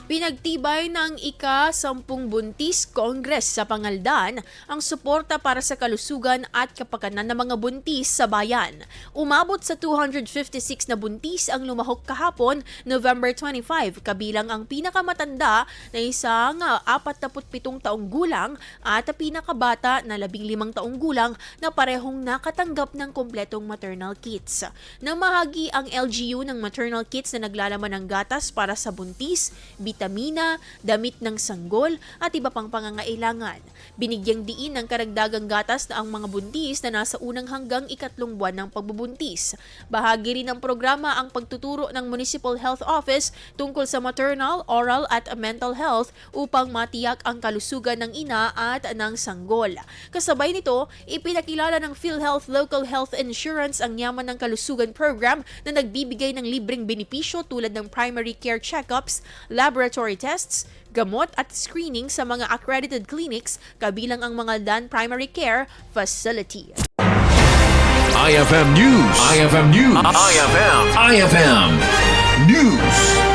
Pinagtibay ng Ika-10 Buntis Congress sa Mangaldan ang suporta para sa kalusugan at kapakanan ng mga buntis sa bayan. Umabot sa 256 na buntis ang lumahok kahapon, November 25, kabilang ang pinakamatanda na isang 47 taong gulang at pinakabata na 15 taong gulang na parehong nakatanggap ng kompletong maternal kits. Namahagi ang LGU ng maternal kits na naglalaman ng gatas para sa buntis, vitamina, damit ng sanggol at iba pang pangangailangan. Binigyang diin ng karagdagang gatas na ang mga buntis na nasa unang hanggang ikatlong buwan ng pagbubuntis. Bahagi rin ng programa ang pagtuturo ng Municipal Health Office tungkol sa maternal, oral at mental health upang matiyak ang kalusugan ng ina at ng sanggol. Kasabay nito, ipinakilala ng PhilHealth Local Health Insurance ang Yaman ng Kalusugan Program na nagbibigay ng libreng benepisyo tulad ng primary care checkups, laboratory tests, gamot at screening sa mga accredited clinics kabilang ang Mangaldan Primary Care Facility. IFM News. IFM News. IFM News.